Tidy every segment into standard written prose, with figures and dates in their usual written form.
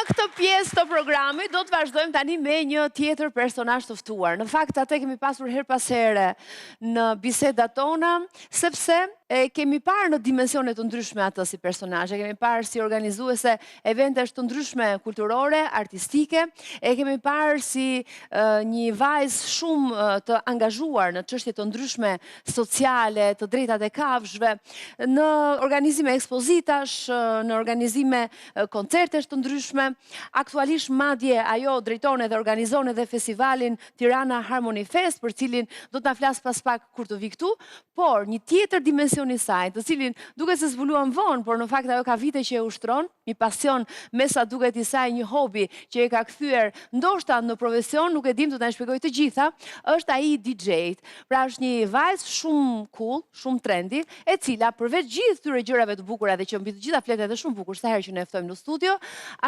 Në këtë pjesë të programit do të vazhdojmë tani me një tjetër personazh të ftuar. Në fakt atë kemi pasur her pas here në bisedat tona, sepse e kemi parë në dimensione të ndryshme atë si personazh. E kemi parë si organizuese eventesh të ndryshme kulturore, artistike, e kemi parë si një vajzë shumë të angazhuar në çështje të ndryshme sociale, të drejtat e kafshëve, në organizime ekspozitash, në organizime koncertesh të ndryshme. Aktualisht madje ajo drejton edhe organizon edhe festivalin Tirana Harmony Fest, për cilin do të na flas pas pak kur të vi këtu, por një tjetër dimension i saj, të cilin duket se zbuluan vonë, por në fakt ajo ka vite që e ushtron, një pasion me sa duket i saj, një hobi që e ka kthyer ndoshta në profesion, nuk e dim, do ta shpjegoj të gjitha, është ai DJ-t. Pra është një vajzë shumë cool, shumë trendy, e cila përveç gjithë këtyre gjërave të bukura dhe që mbi të gjitha flet edhe shumë bukur sa herë që ne ftojmë në studio,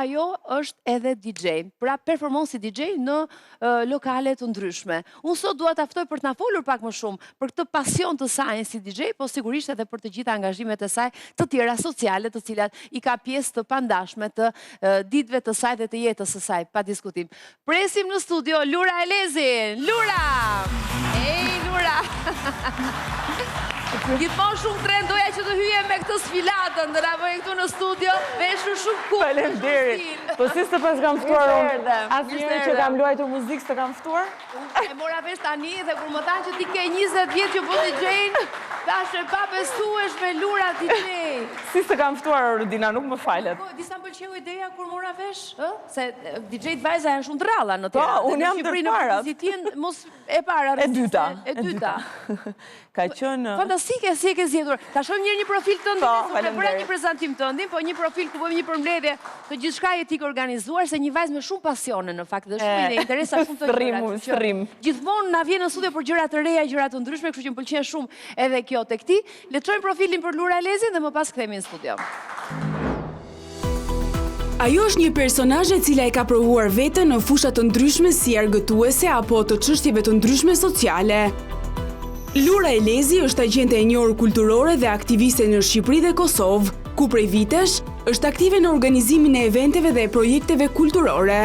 ajo është edhe DJ. Pra performance DJ në lokale të ndryshme. Unë sot dua ta ftoj për të na folur pak më shumë për këtë pasion të saj si DJ, po sigurisht edhe për të gjitha angazhimet e saj të tjera sociale, të cilat i ka pjesë të pandashme të ditëve të saj dhe të jetës së saj, pa diskutim. Presim në studio Lura Elezin. Lura! Ej, Lura! Gjithmonë shumë trend, doja që të hyje me këtë sfilatën, dhe na bëje këtu në studio, veshur shumë cool. Faleminderit. Po si s'të pas kam ftuar unë? Asnjëherë që kam luajtur muzikë s'të kam ftuar? E mora vesh tani dhe kur më thanë që ti ke 20 vjet që bën DJ-n, tash e pa besuesh me Lura DJ. Si s'të kam ftuar Rodina, nuk më falet. Po, disa më pëlqeu ideja kur mora vesh, ë? Se DJ-t vajza janë shumë të rralla në Tiranë. Po, unë jam ndërparat. Mos e para. E dyta. E dyta. Ka qenë fantastike si e ke zgjedhur. Ta shohim një profil tënd, ne bëra një prezantim tëndin, po një profil ku bëjmë një përmbledhje të gjithçka etik organizuar, se një vajzë me shumë pasione në fakt dhe shumë ide, interesa shumë të gjëra. Sërrim. Gjithmonë na vjen në studio për gjëra të reja, gjëra të ndryshme, kështu që më pëlqen shumë edhe kjo tek ti. Le të shohim profilin për Lura Elezin dhe më pas kthehemi në studio. Ajo është një personazh e cila e ka provuar veten në fusha të ndryshme si argëtuese apo të çështjeve të ndryshme sociale. Lura Elezi është agjente e njohur kulturore dhe aktiviste në Shqipëri dhe Kosovë, ku prej vitesh është aktive në organizimin e eventeve dhe projekteve kulturore.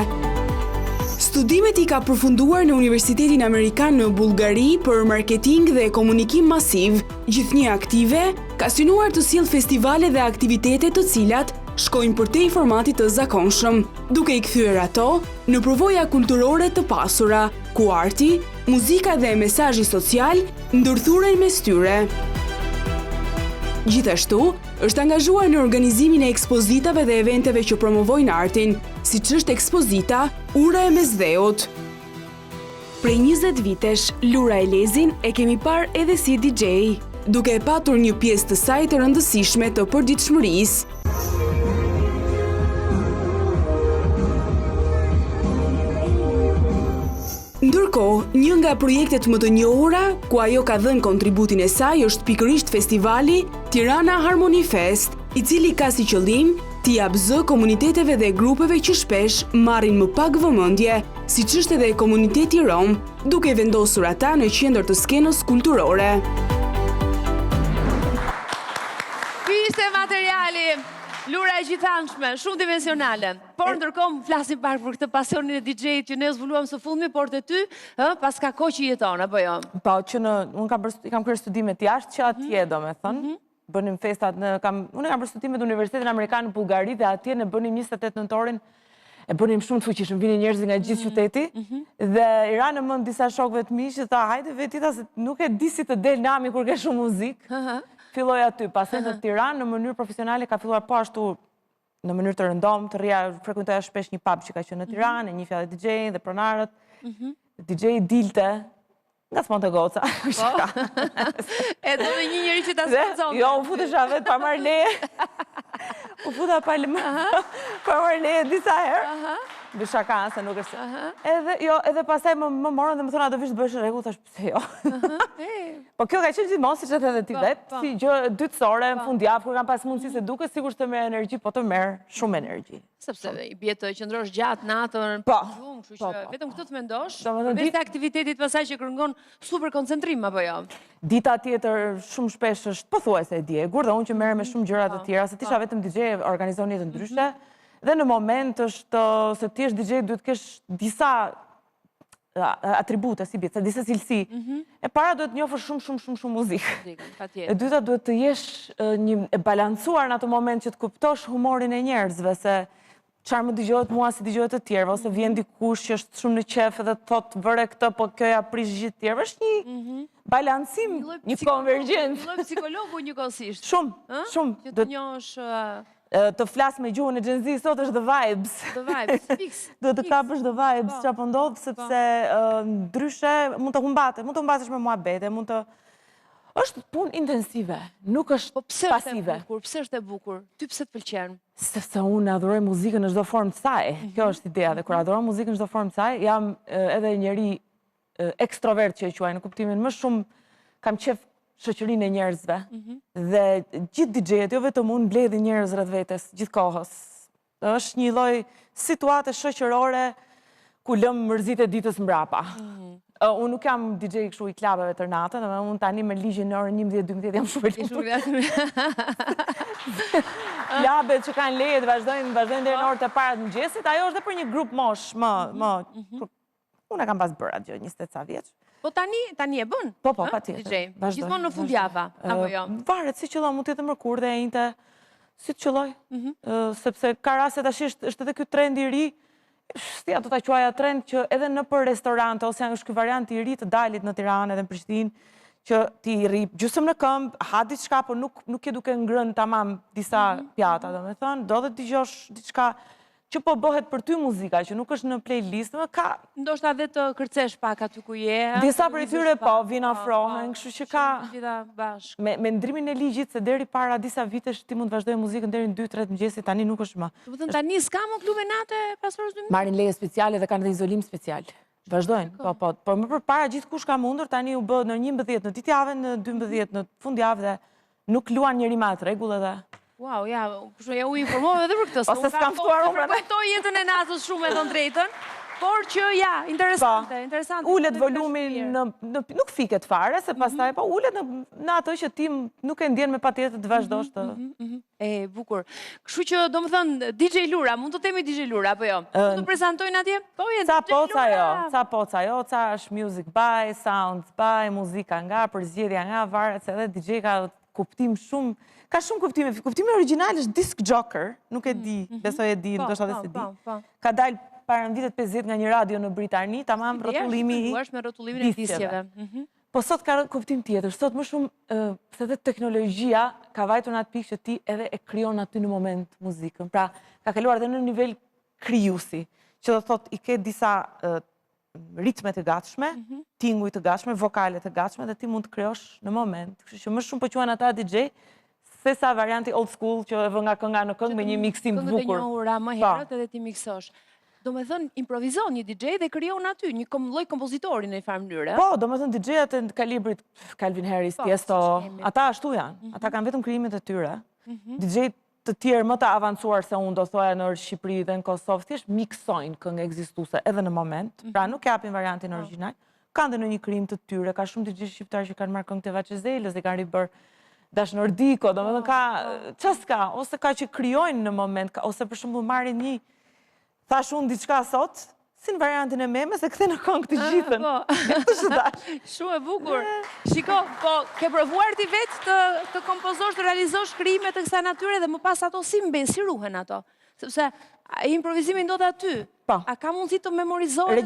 Studimet i ka përfunduar në Universitetin Amerikan në Bullgari për marketing dhe komunikim masiv. Gjithnjë aktive, ka synuar të sjellë festivale dhe aktivitete të cilat shkojnë përtej formatit të zakonshëm, duke i kthyer ato në përvoja kulturore të pasura, ku arti, muzika dhe mesazhi social ndërthuren mes tyre. Gjithashtu, është angazhuar në organizimin e ekspozitave dhe eventeve që promovojnë artin, siç është ekspozita Ura e Mesdheut. Prej 20 vitesh, Lura Elezin e kemi parë edhe si DJ, duke e patur një pjesë të saj të rëndësishme të përditshmërisë. Ndërkohë, një nga projektet më të njohura, ku ajo ka dhënë kontributin e saj, është pikërisht festivali Tirana Harmony Fest, i cili ka si qëllim t'i jap zë komuniteteve dhe grupeve që shpesh marrin më pak vëmendje, siç është edhe komuniteti rom, duke vendosur ata në qendër të skenës kulturore. Ky ishte materiali. Lura e gjithanshme, shumë dimensionale. Por ndërkohë flasim pak për këtë pasionin e DJ-t që ne zbuluam së fundmi, por te ty, pas ka kohë që jeton, apo jo? Po, që unë kam kërë studimet jashtë që atje, domethënë, bënim festat unë kam bërë studimet në Universitetin Amerikan në Bullgari dhe atje ne bënim 28 nëntorin, e bënim shumë të fuqishëm, vinin njerëz nga gjithë qyteti, dhe i ranë mend disa shokëve të mi që tha, hajde vetita se nuk e di si të del nami kur ke shumë muzikë. Filloj aty, pastaj në Tiranë në mënyrë profesionale ka filluar po ashtu në mënyrë të rëndom, të rria frekuentoja shpesh një pub që ka qenë në Tiranë, e njihja edhe DJ-in dhe pronarët. DJ dilte nga sponte goca. E do dhe një njëri që ta sponson. Jo, u futesha vetë pa marrë leje. U futa pa marrë leje disa herë. Bë shaka, se nuk është. Edhe pasaj më morën dhe më thonë ato vishë të bësh rregull, thash pse jo. Po kjo ka qenë gjithmonë siç e the edhe ti vetë, si gjë dytësore në fundjavë, kur kam pas mundësi se duket sikur të merr energji, po të merr shumë energji. Sepse i bie të qëndrosh gjatë natën, gjumë, kështu që vetëm këtë të mendosh, përveç të aktivitetit pasaj që kërkon super koncentrim apo jo. Dita tjetër shumë shpesh është pothuajse e djegur dhe unë që merrem me shumë gjëra të tjera, se tisha vetëm DJ, organizon një të ndryshe. Dhe në moment është se ti është DJ, duhet kesh disa atribute, si bitë, disa cilësi. E para duhet njofër shumë muzikë. E dyta duhet të jesh e balancuar në atë moment që të kuptosh humorin e njerëzve, se qarë më dëgjohet mua si dëgjohet të tjerëve, ose vjen dikush që është shumë në qef edhe të thotë vëre këtë, po kjo ja prish gjithë tjerëve, është një balancim, një konvergjencë. Një lloj psikologu njëkohësisht. Shumë. Që të njohësh të flasë me gjuhën e Gen Z sot është the vibes. The vibes, fix. Duhet të kapësh the vibes që apo ndodhë, sepse ndryshe mund të humbatesh me muhabete, mund të... është punë intensive, nuk është pasive. Pse është e bukur? Ty pse të pëlqen? Sepse unë adhuroj muzikën në çdo formë të saj. Kjo është ideja, dhe kur adhuroj muzikën në çdo formë të saj, jam edhe njeri ekstrovert që e quaj, në kuptimin më shumë kam qef shoqërinë e njerëzve. Dhe gjithë DJ-et, jo vetëm unë, mbledhin njerëz rreth vetes, gjithë kohës. Është një lloj situate shoqërore ku lëm mërzit e ditës mbrapa. Unë nuk jam DJ kështu i klabeve të natën, dhe unë tani me ligjin në orën 11-12 jam shumë e lumtur. Klabet që kanë leje të vazhdojnë deri në orët e para të mëngjesit, ajo është dhe për një grup mosh më... Unë e kam pas bërë atë gjë, 20 ca vjeç. Po tani e bën? Po, patjetër. DJ, gjithmonë në fundjava, apo jo? Varet, si qëllon, mund të jetë mërkur dhe e njëte, si të qëlloj. Sepse ka raste tash është edhe ky trend i ri, stia do ta quaja trend që edhe në për restorante, ose janë ky variant i ri të dalit në Tiranë edhe në Prishtinë, që ti rri gjysmë në këmbë, ha diçka, por nuk je duke ngrënë tamam disa pjata, domethënë, do të dëgjosh diçka që po bëhet për ty muzika, që nuk është në playlist, më ka... Ndoshta dhe të kërcesh pak aty ku je. Disa për i tyre po, vinë afrohen, kështu që ka... Gjitha bashkë. Me ndrimin e ligjit, se deri para disa vitesh ti mund të vazhdoj muzikën deri në 2-3 mëngjesit, tani nuk është më. Do të thënë tani s'ka më klube nate pas orës 12? Marrin leje speciale dhe kanë dhe izolim special. Vazhdojnë, po. Por më përpara gjithkush ka mundur, tani u bë në 11 në ditjavën, në 12 në fundjavë dhe nuk luan njëri me atë rregull edhe... Wow, ja, u informove edhe për këtë. Ose s'kam ftuar unë. Frekuentoj jetën e natës shumë e thon drejtën, por që ja, interesante. Ulet volumin, nuk fiket fare, se pastaj, po ulet në atë që ti nuk e ndjen me patjetër të vazhdosh të... E, bukur. Kështu që, do më thënë, DJ Lura, mund të temi DJ Lura, apo jo? Mund të prezentojnë atje? Po, je DJ Lura! Ca poca jo, ca është music by, sounds by, muzika nga, përzgjedhja nga, varet se edhe DJ ka kuptim shumë, ka shumë kuptime. Kuptimi original është disc joker, nuk e di, besoj e di, ndoshta edhe se di. Ka dalë para në vitet 50 nga një radio në Britani, tamam rrotullimi i me rrotullimin e disqeve. Po sot ka kuptim tjetër, sot më shumë se dhe teknologjia ka vajtur në atë pikë që ti edhe e krijon aty në moment muzikën. Pra, ka kaluar edhe në nivel krijuesi, që do thot i ke disa ritme të gatshme, tinguj të gatshme, vokale të gatshme, dhe ti mund të krijosh në moment. Kështu që më shumë po quhen ata DJ, se sa varianti old school që e vë nga kënga në këngë me një miksim të bukur. Këngët e njohura më herët edhe ti miksosh. Do me thënë, improvizon një DJ dhe krijon aty, një lloj kompozitori në një farë mënyrë. Po, do me thënë, DJ-at e kalibrit Calvin Harris, Tiesto, ata ashtu janë. Ata kanë vetëm krijimet e tyre. DJ të tjerë më të avancuar se unë do thoja në Shqipëri dhe në Kosovë, thjesht miksojnë këngë ekzistuese edhe në moment, pra nuk japin variantin origjinal, kanë dhe në një krijim të tyre, ka shumë DJ shqiptarë që kanë marrë këngë të Vaçezelës dhe kanë ribër Dash Nordiko, do me thënë ka, qas ka, ose ka që krijojnë në moment, ose për shembull marrin një, thash unë diçka sot, si në variantin e memes, e kthe në këngë të gjithën. Shumë e bukur. Shiko, po, ke provuar ti vetë të kompozosh, të realizosh krijime të kësaj natyre dhe më pas ato si mben, si ruhen ato? Sepse improvizimi ndodh aty. A ka mundësi të memorizohet?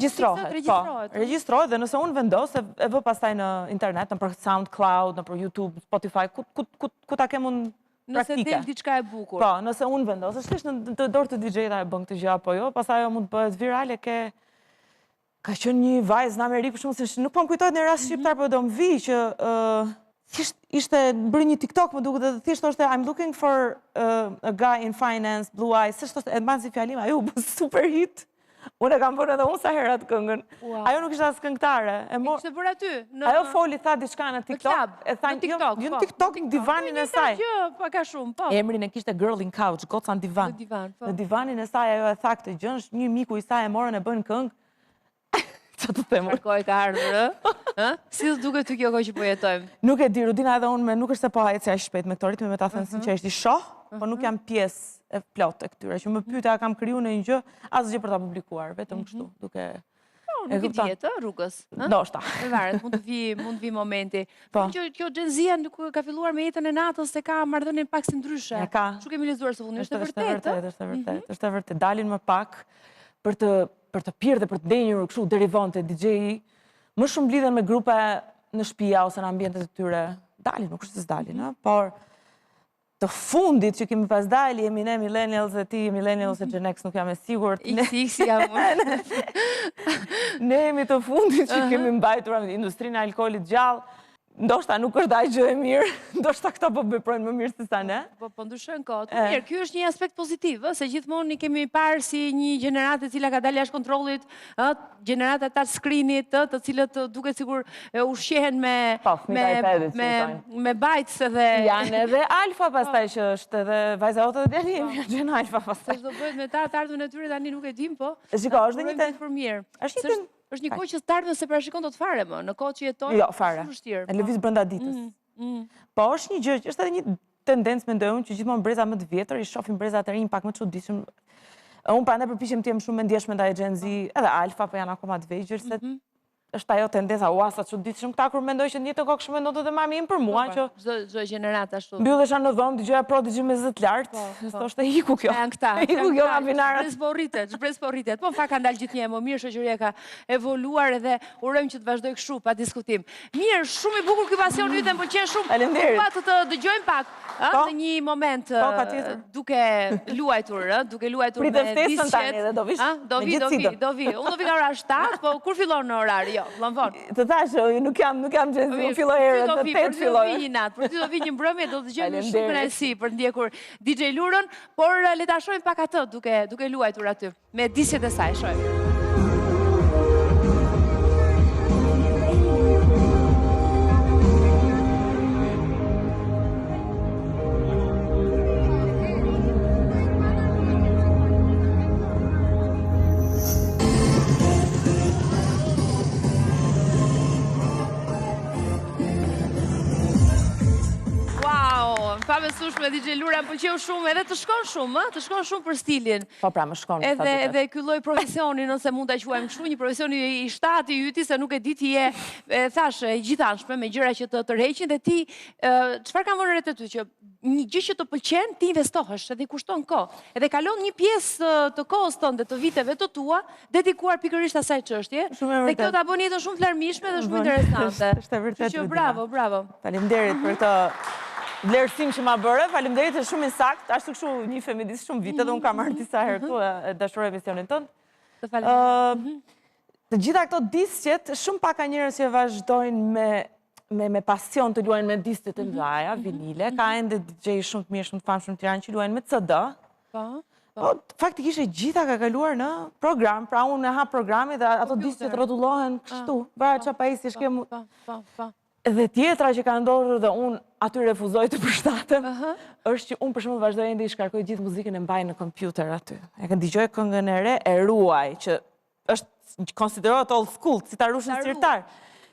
Regjistrohet dhe nëse unë vendos, e vë pastaj në internet, në për SoundCloud, në për YouTube, Spotify, ku ta ke mund praktike. Nëse del diçka e bukur. Po, nëse unë vendos, është thjesht në dorë të DJ-ta e bën këtë gjë apo jo, pastaj ajo mund të bëhet virale, ka qenë një vajzë në Amerikë, për shembull, se nuk po më kujtohet në rast shqiptar, por do më vi që thjesht ishte bërë një TikTok, më duket, dhe thjesht ishte I'm looking for a guy in finance, blue eyes, thjesht e mban si fjalim, ajo bë super hit. Unë e kam bërë edhe unë sa herë atë këngën. Ajo nuk ishte as këngëtare. E kishte bërë aty? Ajo foli, tha diçka në TikTok. Në TikTok? Jo në TikTok, në divanin e saj. Paka shumë, po. Emrin e kishte Girl in Couch, goca në divan. Në divanin e saj ajo e tha këtë gjë, një miku i saj e morën e bën këngë. Që të themur? Shkoj ka ardhur, si të duket ty kjo kohë që po jetojmë? Nuk e di, Rudina edhe unë nuk është se po hajtë se ashtë shpejt me këto ritme, me ta thënë sinqerisht, i shoh, po nuk jam pjesë e plot e këtyre, që më pyeta kam kriju në një gjë, asgjë për ta publikuar, vetëm kështu, duke... Nuk i djetë, rrugës. Ndoshta. E varet, mund të vi momenti. Kjo Gen Z-a ka filluar me jetën e natës se ka marrëdhënien pak si ndryshe. Çu kemi lezuar së fundi, është e vërtetë. Është e vërtetë. Dalin më pak për të pirë dhe për të denjur kështu derivante DJ-i. Më shumë lidhen me grupe në shtëpia ose në ambientet e tyre. Dalin, nuk është se s'dalin, por të fundit që kemi pas dali, jemi ne millennials e ti, millennials e Gen X, nuk jam e sigurt. Xi jam unë. Ne jemi të fundit që kemi mbajtur industrinë e alkoolit gjallë. Ndoshta nuk është ai gjë e mirë, ndoshta këta po veprojnë më mirë se sa ne. Po ndryshojnë kohët. Mirë, ky është një aspekt pozitiv, se gjithmonë kemi parë si një gjeneratë e cila ka dalë jashtë kontrollit, gjenerata touch screenit, të cilët duket sikur ushqehen me bytes edhe janë edhe alfa pastaj që është edhe vajza jote dhe djali jemi gjën alfa pastaj. Se do bëhet me ta të ardhmën e tyre tani nuk e dim, po. Shiko, është një tendencë për mirë. Është një kohë që të ardhmën se parashikon dot fare më, në kohë që jeton. Jo, fare. E lëviz brenda ditës. Po është një gjë, është edhe një tendencë mendoj unë që gjithmonë breza më të vjetër i shohin brezat e rinj pak më të çuditshëm. Unë prandaj përpiqem të jem shumë mendjeshme ndaj Gen Z, edhe Alfa, po janë akoma të vegjël se është ajo tendenca, sa çuditshëm këta kur mendoj që në jetën kohë kështu mendon edhe më mirë për mua që çdo gjenerata ashtu. Mbyllesha në dhomë, dëgjoja dëgjoj me zë të lartë, thoshte iku kjo. Janë këta. Iku kjo nga vinarët. Shpresë po rritet. Po në fakt ka ndalë gjithnjë më mirë, shoqëria ka evoluar edhe urojmë që të vazhdoj kështu pa diskutim. Mirë, shumë i bukur ky pasion yt, më pëlqen shumë. Faleminderit. Pa të dëgjojmë pak në një moment duke luajtur me disqet. Do vi. Unë do vi nga ora 7, po kur fillon në orar? Të thashë, nuk jam Gen Z, unë filloj herët, të 8 filloj. Për ty do vi një mbrëmje, do të gjejmë shumë kënaqësi për ndjekur DJ Lurën, por le ta shohim pak atë duke luajtur aty, me disjet e saj, shohim. Pamesueshme DJ Lura, më pëlqeu shumë, edhe të shkon shumë për stilin. Po pra, më shkon. Edhe ky lloj profesioni, nëse mund ta quajmë kështu, një profesioni i shtatë i yti, se nuk e di ti je, thash, e gjithanshme me gjëra që të tërheqin dhe ti çfarë ka vënë re te ty që një gjë që të pëlqen, ti investohesh, edhe i kushton kohë. Edhe kalon një pjesë të kohës tënde, të viteve të tua, dedikuar pikërisht asaj çështje. Dhe kjo ta bën jetën shumë flarmishme dhe shumë interesante. Është e vërtetë. Bravo. Faleminderit për këtë vlerësim që ma bërë, faleminderit është shumë i saktë, ashtu kështu një femidis shumë vite dhe unë kam marrë disa herë tu e dashuroj emisionin tënd. Të gjitha këto disqet, shumë paka njerëz që vazhdojnë me pasion të luajnë me disqet e mdhaja, vinile, ka ende DJ shumë të mirë, shumë të famë, shumë të tiranë që luajnë me CD. Po, faktikisht e gjitha ka kaluar në program, pra unë e ha programi dhe ato disqet rrotullohen kështu, bara qa pa isi shkemu. Dhe tjetra që ka ndodhur dhe unë aty refuzoj të përshtatem, është që unë për shembull vazhdoj ende i shkarkoj gjithë muzikën e mbaj në kompjuter aty. E ka dëgjoj këngën e re e ruaj, që është konsiderohet old school, si ta rush në cirtar.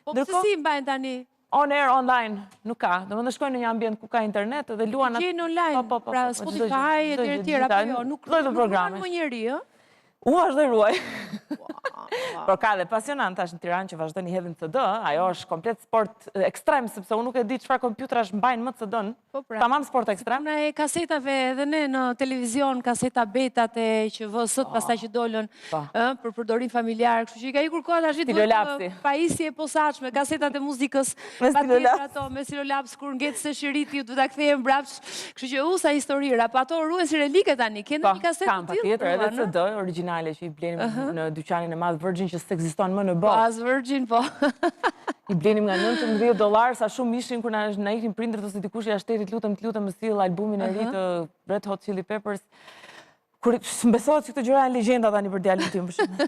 Po pse si mbajnë tani? On air, online, nuk ka. Domethënë shkojnë në një ambient ku ka internet dhe luan atë. Gjejnë online, pra Spotify e tjerë apo jo, nuk luan më njëri, ë? Unë vazhdoj ruaj. Por ka dhe pasionant është në Tiranë që vazhdoj një hedhin CD, ajo është komplet sport ekstrem, sepse unë nuk e di çfarë kompjutrash mbajnë më CD-n. Tamam sport ekstrem. Në kasetave edhe ne në televizion, kaseta betat e që vës-t pastaj që dolën për përdorim familjar, kështu që i ka ikur koha tash të pajisje e posaçme, kasetat e muzikës, patjetër ato me stilolaps kur ngjet se shiriti do ta kthehem mbrapsht. Kështu që sa historira, po ato ruhen si relike tani. Keni një kasetë të tillë? Patjetër, edhe CD origjinale që i blenim në dyqanin e madh Virgin që s'ekziston më në botë. As Virgin, po. I blenim nga $19, sa shumë ishin kur na ikin prindërit ose dikush i shtetit, lutem më sill albumin e ri të Red Hot Chili Peppers. Kur s'mbesohet se këto gjëra janë legjenda tani për djalin tim për shembull.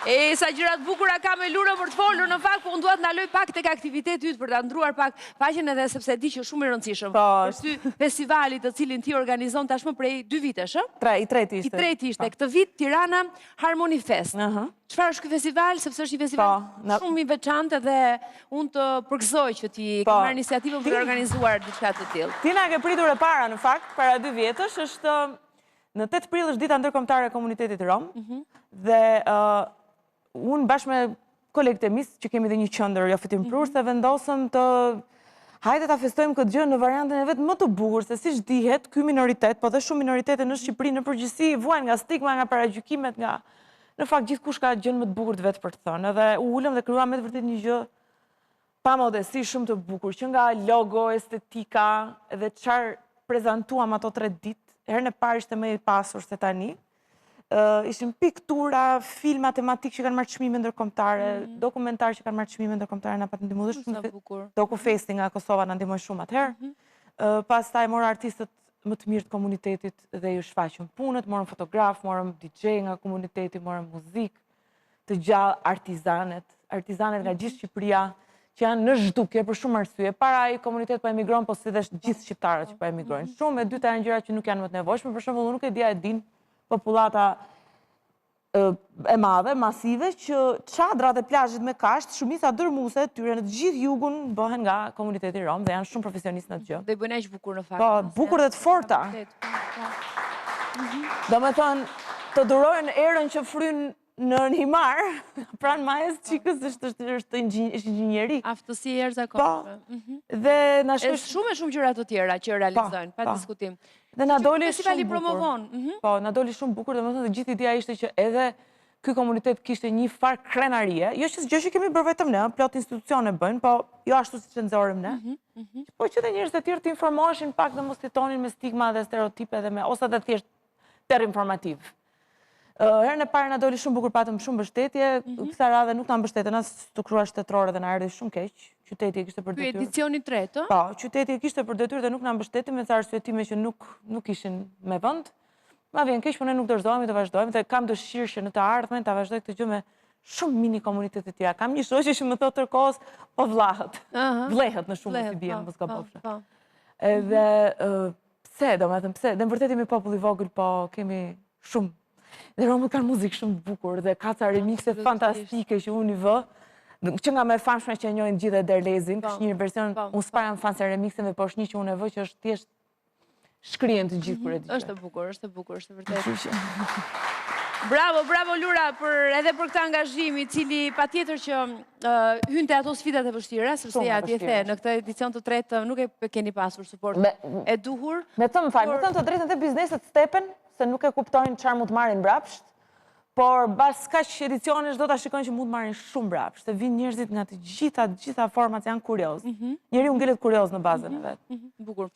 E, sa gjërat bukura ka me Lura për të folur, në fakt, po unë duat ndaloj pak tek aktiviteti yt për ta ndruar pak faqen edhe sepse di që shumë i rëndësishëm. Për ty festivalit të cilin ti organizon tashmë prej 2 vitesh, ë? I treti ishte. I treti ishte. Këtë vit Tirana Harmony Fest. Çfarë është ky festival? Sepse është një festival shumë i veçantë dhe unë të përgëzoj që ti ke marrë iniciativën për të organizuar diçka të tillë. Ti na ke pritur e para në fakt, para 2 vjetësh, është në 8 prill është dita ndërkombëtare e komunitetit rom dhe unë bashkë me kolegët e mis, që kemi dhe një qendër jo fitimprur, se vendosëm të hajde ta festojmë këtë gjë në variantën e vet më të bukur, se siç dihet, ky minoritet, po dhe shumë minoritete në Shqipëri në përgjithësi vuajnë nga stigma, nga paragjykimet, nga në fakt gjithkush ka gjën më të bukur të vet për të thënë. Edhe u ulëm dhe krijuam me të vërtet një gjë pa modesti shumë të bukur, që nga logo, estetika dhe çfarë prezantuam ato 3 ditë, herën e parë ishte më i pasur se tani. Ishin piktura, filma tematik që kanë marrë çmime ndërkombëtare, dokumentar që kanë marrë çmime ndërkombëtare, na patëm ndihmuar shumë. Dokufesti nga Kosova na ndihmoi shumë atëherë. Pastaj morë artistët më të mirë të komunitetit dhe ju shfaqëm punët, morëm fotograf, morëm DJ nga komuniteti, morëm muzikë, të gjallë artizanet nga gjithë Shqipëria, që janë në zhdukje për shumë arsye. Para i komunitet po emigron, po si dhe gjithë shqiptarët që po emigrojnë. Shumë e dyta janë gjëra që nuk janë më të nevojshme, për shembull nuk e dia e din popullata e madhe, masive, që çadrat e plazhit me kasht, shumica dërmuese e tyre në të gjithë jugun bëhen nga komuniteti rom dhe janë shumë profesionistë në të gjë. Dhe bëjnë aq bukur në fakt. Po, bukur dhe të forta. Domethënë, të durojnë erën që fryn në Himar, pranë majës çikës është inxhinieri. Aftësi e jashtëzakonshme. Dhe na Është shumë gjëra të tjera që realizojnë, pa diskutim. Dhe na doli festivali shumë bukur. promovon. Po, na doli shumë bukur, domethënë gjithë ideja ishte që edhe ky komunitet kishte një farë krenarie, jo që gjë që kemi bërë vetëm ne, plot institucione bëjnë, po jo ashtu siç e nxorëm ne. Po që dhe njerëz të tjerë të informoheshin pak dhe mos jetonin me stigma dhe stereotipe dhe me ose edhe thjesht terr informativ. Herën e parë na doli shumë bukur, patëm shumë mbështetje, kësaj radhe nuk na mbështetën as struktura shtetërore dhe na erdhi shumë keq. Qyteti e kishte për detyrë. Ky edicioni 3, Po, qyteti e kishte për detyrë dhe nuk na mbështeti me ca arsyetime që nuk ishin me vend. Ma vjen keq, por ne nuk dorëzohemi të vazhdojmë dhe kam dëshirë që në të ardhmen ta vazhdoj këtë gjë me shumë mini komunitete të tjera. Kam një shoqe që më thotë tërkohës, po vllahët. Vllehet në shumë si bien, mos gabofsha. Edhe pse, domethënë pse, dhe vërtet jemi popull i vogël, po kemi shumë. Dhe romët kanë muzikë shumë bukur dhe ka ca remikse fantastike që unë i vë, që nga më e famshme që e njohin gjithë Derlezin, është një version, unë s'para në fan se remikseve, po është një që unë e vë që është thjesht shkrihen të gjithë kur e dëgjoj. Është e bukur, është vërtet. Bravo, bravo Lura, edhe për këtë angazhim i cili patjetër që hynte ato sfidat e vështira, sepse ja ti e the, në këtë edicion të tretë nuk e keni pasur suport e duhur. Me të të drejtën të bizneset stepen, se nuk e kuptojnë çfarë mund të marrin mbrapsht, por bas kaq edicionesh do ta shikojnë që mund të marrin shumë mbrapsht, se vinë njerëzit nga të gjitha format, janë kurioz. Njeriu ngjelet kurioz në bazën e vet. Bukur.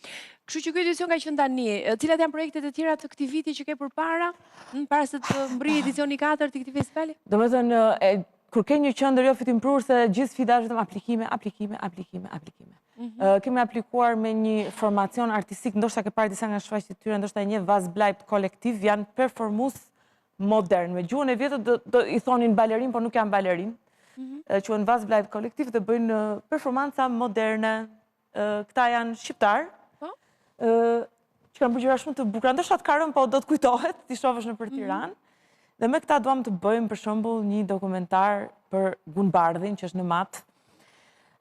Kështu që ky edicion ka qenë tani, cilat janë projektet e tjera të këtij viti që ke përpara, para se të mbrijë edicioni 4 të këtij festivali? Domethënë, kur ke një qendër jo fitimprur se gjithë sfida është vetëm aplikime. Kemi aplikuar me një formacion artistik, ndoshta ke parë disa nga shfaqjet e tyre, ndoshta një Vazblajt kolektiv, janë performues modern. Me gjuhën e vjetër do i thonin balerin, por nuk janë balerin. Quhen Vazblajt kolektiv dhe bëjnë performanca moderne. Këta janë shqiptar, që kanë bërë gjëra shumë të bukura. Ndoshta të karën, po do të kujtohet, ti shohësh nëpër Tiranë. Dhe me këta duam të bëjmë për shembull një dokumentar për Gunbardhin, që është në Mat.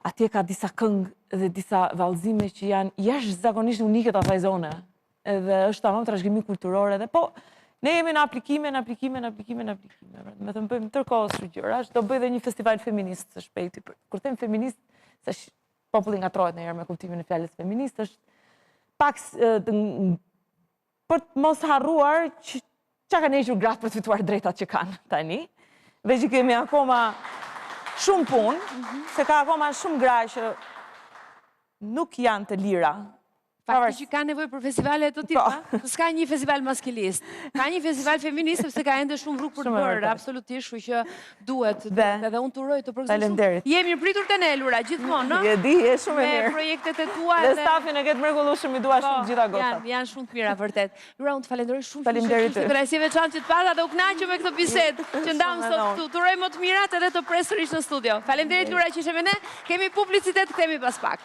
Atje ka disa këngë dhe disa vallëzime që janë jashtëzakonisht unike të asaj zone. Edhe është tamam trashëgimi kulturore dhe po ne jemi në aplikime. Me të bëjmë tërkohës shumë gjëra. Do bëj dhe një festival feminist së shpejti. Kur them feminist, se populli ngatrohet ndonjëherë me kuptimin e fjalës feminist, është pak për të mos harruar çka kanë hequr gratë për të fituar drejtat që kanë tani. Veç që kemi akoma shumë punë, se ka akoma shumë gra që nuk janë të lira Fakti që ka nevojë për festivale të tilla, s'ka një festival maskilist. Ka një festival feminist sepse ka ende shumë rrugë për të bërë, absolutisht, kështu që duhet. Edhe unë turoj të përgjithësisht. Jemi pritur te ne Lura gjithmonë, ëh? Je di, je shumë e mirë. Me projektet e tua dhe stafin e ketë mrekullueshëm, i dua shumë gjitha gocat. Janë shumë të mira vërtet. Lura, unë të falenderoj shumë. Faleminderit ty. Për si veçantë që të pata dhe u kënaqem me këtë bisedë që ndam sot këtu. Turoj më të mirat edhe të pres sërish në studio. Faleminderit Lura që ishe me ne. Kemi publicitet, kthehemi pas pak.